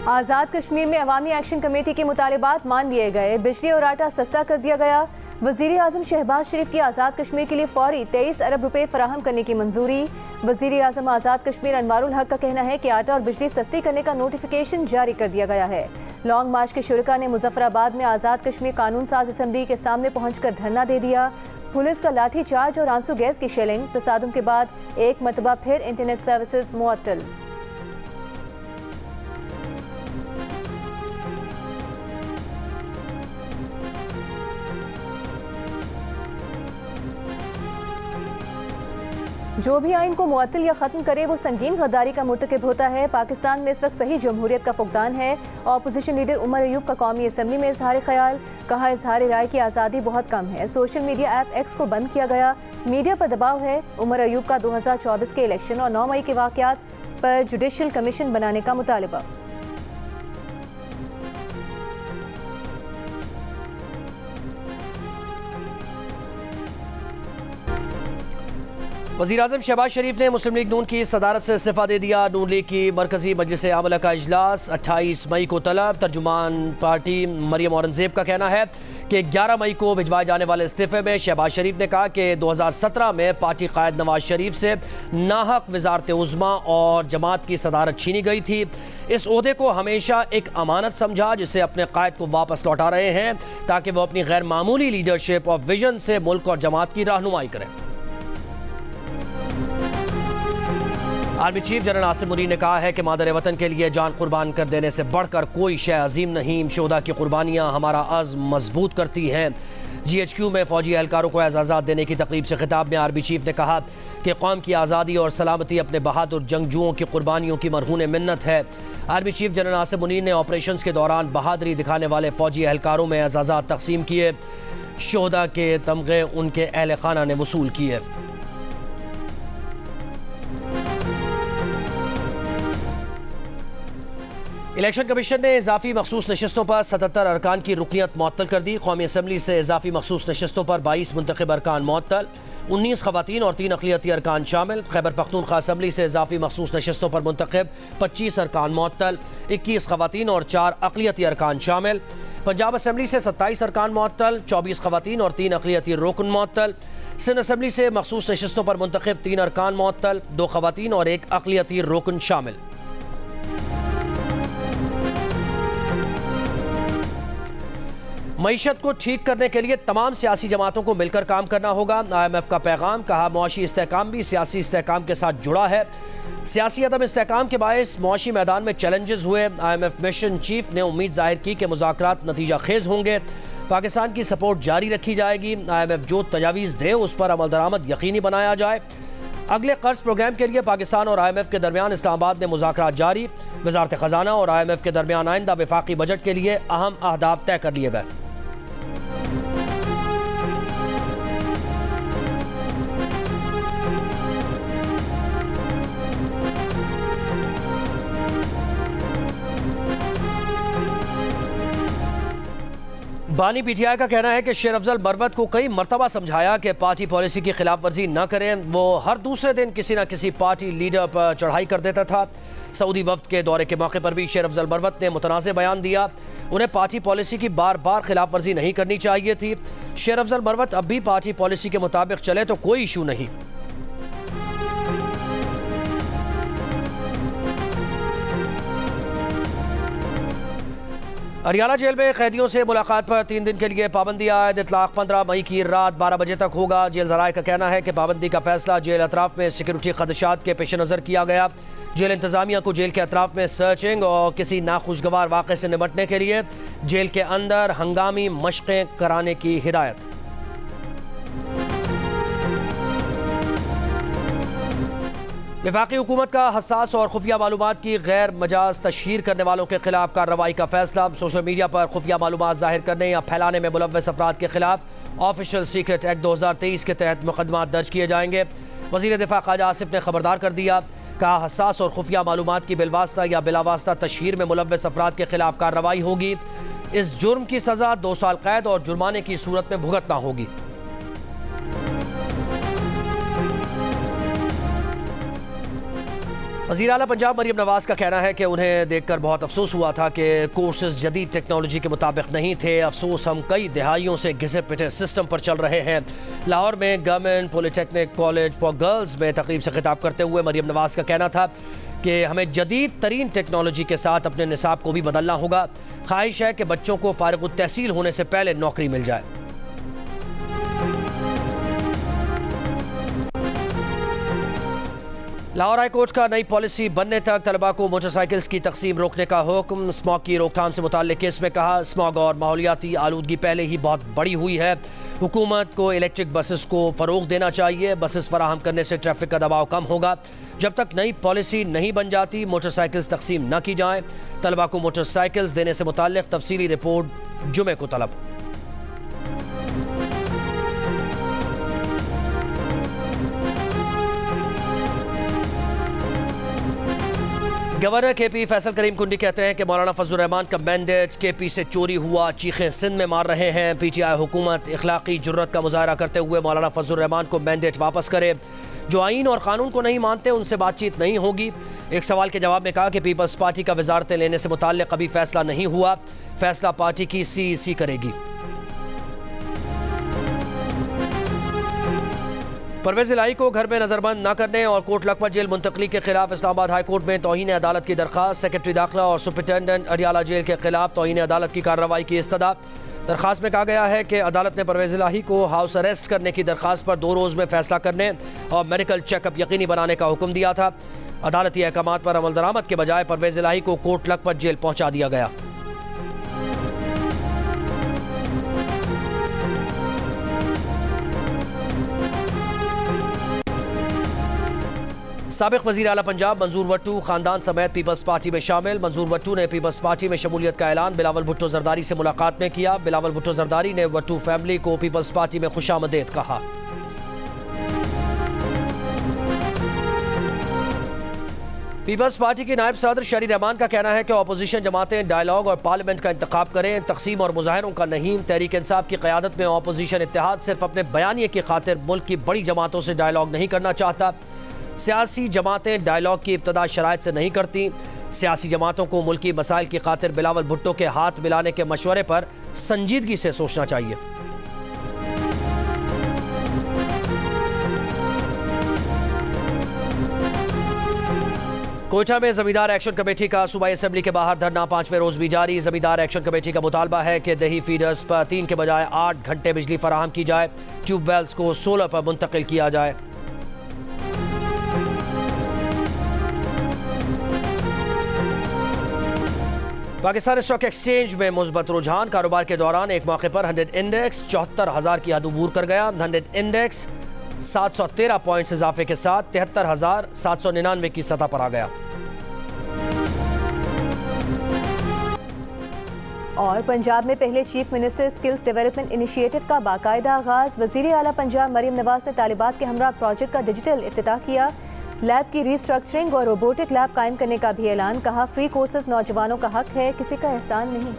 आज़ाद कश्मीर में अवामी action committee के मुतालिबात मान लिए गए। बिजली और आटा सस्ता कर दिया गया। वज़ीर आज़म शहबाज शरीफ की आज़ाद कश्मीर के लिए फौरी 23 अरब रुपए फराहम करने की मंजूरी। वज़ीर आज़म आज़ाद कश्मीर अनवारुल हक का कहना है कि आटा और बिजली सस्ती करने का नोटिफिकेशन जारी कर दिया गया है। लॉन्ग मार्च के शुरका ने मुजफ्फराबाद में आज़ाद कश्मीर कानून साज असम्बली के सामने पहुंचकर धरना दे दिया। पुलिस का लाठी चार्ज और आंसू गैस की शेलिंग। तसादुम के बाद एक मरतबा फिर इंटरनेट सर्विसेज मुअत्तल। जो भी आइन को मुअत्तल या ख़त्म करे वो संगीन गद्दारी का मुर्तकिब होता है। पाकिस्तान में इस वक्त सही जमहूरियत का फुकदान है। अपोजिशन लीडर उमर अयूब का कौमी असम्बली में इजहार ख्याल। कहा इजहार राय की आज़ादी बहुत कम है। सोशल मीडिया ऐप एक्स को बंद किया गया। मीडिया पर दबाव है। उमर अयूब का 2024 के इलेक्शन और 9 मई के वाक़यात पर जुडिशल कमीशन बनाने का मुतालबा। वज़ीर-ए-आज़म शहबाज शरीफ ने मुस्लिम लीग नून की सदारत से इस्तीफ़ा दे दिया। नून लीग की मरकज़ी मजलिस आमला का इजलास 28 मई को तलब। तर्जुमान पार्टी मरियम औरंगज़ेब का कहना है कि 11 मई को भिजवाए जाने वाले इस्तीफ़े में शहबाज शरीफ ने कहा कि 2017 में पार्टी कायद नवाज शरीफ से नाहक वज़ारत उज़्मा और जमात की सदारत छीनी गई थी। इस ओहदे को हमेशा एक अमानत समझा जिसे अपने कायद को वापस लौटा रहे हैं ताकि वह अपनी गैर मामूली लीडरशिप और विजन से मुल्क और जमात की रहनुमाई करें। Army chief general Asim Munir ने कहा है कि मादर वतन के लिए जान कुर्बान कर देने से बढ़कर कोई शय अजीम नहीं। शोहदा की कुर्बानियाँ हमारा अज़्म मजबूत करती हैं। GHQ में फौजी एहलकारों को एजाज़ात देने की तकरीब से खिताब में आर्मी चीफ ने कहा कि कौम की आज़ादी और सलामती अपने बहादुर जंगजुओं की कुर्बानियों की मरहून मिन्नत है। Army chief general Asim Munir ने ऑपरेशन के दौरान बहादुरी दिखाने वाले फौजी एहलकारों में एजाज़ात तकसीम किए। शोहदा के तमगे उनके अहल खाना ने वसूल किए। इलेक्शन कमीशन ने इजाफी मखसूस नशस्तों पर 77 अरकान की रुकनियत मुअत्तल कर दी। कौमी असम्बली से इजाफी मखसूस नशस्तों पर 22 मुंतखब अरकान मुअत्तल, 19 खवातीन और 3 अक़लियती अरकान शामिल। खैबर पख्तूनख्वा असम्बली से इजाफी मखसूस नशस्तों पर मुंतखब 25 अरकान मुअत्तल, 21 खवातीन और 4 अक़लियती अरकान शामिल। पंजाब असम्बली से 27 अरकान मुअत्तल, 24 खवातीन और 3 अक़लियती रुकन मुअत्तल। सिंध असम्बली से मखसूस नशस्तों पर मुंतखब 3 अरकान मुअत्तल, 2 खवातीन और 1 अक़लियती रुकन शामिल। मईशत को ठीक करने के लिए तमाम सियासी जमातों को मिलकर काम करना होगा। IMF का पैगाम। कहा मुआशी इस्तेहकाम भी सियासी इस्तेहकाम के साथ जुड़ा है। सियासी अदम इस्तेहकाम के बायस मुआशी मैदान में चैलेंजेस हुए। IMF मिशन चीफ ने उम्मीद जाहिर की कि मुज़ाकरात नतीजा खेज होंगे। पाकिस्तान की सपोर्ट जारी रखी जाएगी। IMF जो तजावीज़ दे उस पर अमल दरामद यकीनी बनाया जाए। अगले कर्ज प्रोग्राम के लिए पाकिस्तान और IMF के दरमियान इस्लामाबाद में मुज़ाकरात जारी। वज़ारत ख़जाना और IMF के दरमियान आइंदा वफाकी बजट के लिए अहम अहदाफ तय कर लिए गए। बानी PTI का कहना है कि शेर अफजल मरवत को कई मरतबा समझाया कि पार्टी पॉलिसी की खिलाफ वर्जी न करें। वो हर दूसरे दिन किसी न किसी पार्टी लीडर पर चढ़ाई कर देता था। सऊदी वफ्द के दौरे के मौके पर भी शेर अफजल मरवत ने मुतनाज़ बयान दिया। उन्हें पार्टी पॉलिसी की बार बार खिलाफ वर्जी नहीं करनी चाहिए थी। शेर अफजल मरवत अब भी पार्टी पॉलिसी के मुताबिक चले तो कोई इशू नहीं। हरियाणा जेल में कैदियों से मुलाकात पर 3 दिन के लिए पाबंदी आयद। इतलाक 15 मई की रात 12 बजे तक होगा। जेल ज़राए का कहना है कि पाबंदी का फैसला जेल अतराफ में सिक्योरिटी खदशात के पेश नज़र किया गया। जेल इंतज़ामिया को जेल के अतराफ में सर्चिंग और किसी नाखुशगवार वाक़े से निपटने के लिए जेल के अंदर हंगामी मशक़ें कराने की हिदायत। वफाकी हुकूमत का हसास और खुफिया मालूमात की गैर मजाज तशहीर करने वालों के खिलाफ कार्रवाई का फैसला। सोशल मीडिया पर खुफिया मालूमात जाहिर करने या फैलाने में मुलव्वस अफराद के खिलाफ ऑफिशियल सीक्रेट एक्ट 2023 के तहत मुकदमा दर्ज किए जाएंगे। वज़ीर दिफा ख्वाजा आसिफ ने खबरदार कर दिया। कहा हसास और खुफिया मालूमात की बिलवास्ता या बिलावास्ता तशहीर में मुलव्वस अफराद के खिलाफ कार्रवाई होगी। इस जुर्म की सज़ा 2 साल कैद और जुर्माने की सूरत में भुगतना होगी। वज़ीर आला पंजाब मरियम नवाज का कहना है कि उन्हें देखकर बहुत अफसोस हुआ था कि कोर्सेज जदीद टेक्नोलॉजी के मुताबिक नहीं थे। अफसोस हम कई दिहाइयों से घिसे पिटे सिस्टम पर चल रहे हैं। लाहौर में government polytechnic college for girls में तकरीब से खिताब करते हुए मरियम नवाज का कहना था कि हमें जदीद तरीन टेक्नोलॉजी के साथ अपने निसाब को भी बदलना होगा। ख्वाहिश है कि बच्चों को फारिग तहसील होने से पहले नौकरी मिल जाए। लाहौर हाई कोर्ट का नई पॉलिसी बनने तक तलबा को मोटरसाइकिल्स की तकसीम रोकने का हुक्म। स्मॉग की रोकथाम से मुताल्लिक केस में कहा, स्मॉग और माहौलियाती आलूदगी पहले ही बहुत बड़ी हुई है। हुकूमत को इलेक्ट्रिक बसेस को फ़रोग देना चाहिए। बसेस फराहम करने से ट्रैफिक का दबाव कम होगा। जब तक नई पॉलिसी नहीं बन जाती मोटरसाइकिल्स तकसीम न की जाएँ। तलबा को मोटरसाइकिल्स देने से मुताल्लिक तफसीली रिपोर्ट जुमे को तलब। गवर्नर केपी फैसल करीम कुंडी कहते हैं कि मौलाना फजलुर रहमान का मैंडेट केपी से चोरी हुआ, चीखें सिंध में मार रहे हैं। पीटीआई हुकूमत इखलाकी जुर्रत का मुजाहरा करते हुए मौलाना फजलुर रहमान को मैंडेट वापस करे। जो आईन और कानून को नहीं मानते उनसे बातचीत नहीं होगी। एक सवाल के जवाब में कहा कि पीपल्स पार्टी का वजारतें लेने से मुताल्लिक अभी फैसला नहीं हुआ, फैसला पार्टी की CEC करेगी। परवेज इलाही को घर में नजरबंद न करने और कोट लखपत जेल मुंतकली के खिलाफ इस्लामाबाद हाई कोर्ट में तौहीन अदालत की दरखास्त। सेक्रेटरी दाखिला और सुपरिटेंडेंट अडियाला जेल के खिलाफ तौहीन अदालत की कार्रवाई की इस्तदा। दरखास्त में कहा गया है कि अदालत ने परवेज इलाही को हाउस अरेस्ट करने की दरखास्त पर 2 रोज़ में फैसला करने और मेडिकल चेकअप यकीनी बनाने का हुक्म दिया था। अदालती अहकामात पर अमल दरामद के बजाय परवेज इलाही को कोट लखपत जेल पहुंचा दिया गया। साबिक वज़ीर आला पंजाब मंजूर वट्टू खानदान समेत पीपल्स पार्टी में शामिल। मंजूर वट्टू ने पीपल्स पार्टी में शमूलियत का ऐलान बिलावल भुट्टो जरदारी से मुलाकात में किया। बिलावल भुट्टो जरदारी ने वट्टू फैमिली को पीपल्स पार्टी में खुशामदीद कहा। पीपल्स पार्टी के नायब सदर शरी रहमान का कहना है कि अपोजिशन जमातें डायलॉग और पार्लियामेंट का इंतखाब करें, तकसीम और मुजाहरों का नहीं। तहरीक इंसाफ की क़यादत में अपोजिशन इत्तेहाद सिर्फ अपने बयानिए की खातिर मुल्क की बड़ी जमातों से डायलॉग नहीं करना चाहता। सियासी जमातें डायलॉग की इब्तदा शराइत से नहीं करती। सियासी जमातों को मुल्की मसाइल की खातिर बिलावल भुट्टो के हाथ मिलाने के मशवरे पर संजीदगी से सोचना चाहिए। कोयटा में जमींदार एक्शन कमेटी का सूबाई असेंबली के बाहर धरना 5वें रोज भी जारी। जमींदार एक्शन कमेटी का मुतालबा है कि दही फीडर्स पर 3 के बजाय 8 घंटे बिजली फराहम की जाए। ट्यूबवेल्स को सोलर पर मुंतकिल किया जाए। पाकिस्तान स्टॉक एक्सचेंज में मुस्बत रुझान। कारोबार के दौरान एक मौके पर 100 इंडेक्स 74,000 की हद अबूर कर गया। 100 इंडेक्स 713 पॉइंट्स इजाफे के साथ 73,799 की सतह पर आ गया। और पंजाब में पहले chief minister skills development initiative का बाकायदा आगाज। वज़ीर आला पंजाब मरियम नवाज ने तालिबात के हमरा प्रोजेक्ट का डिजिटल इफ्तिताह किया। लैब की रीस्ट्रक्चरिंग और रोबोटिक लैब कायम करने का भी ऐलान। कहा, फ्री कोर्सेज नौजवानों का हक है, किसी का एहसान नहीं।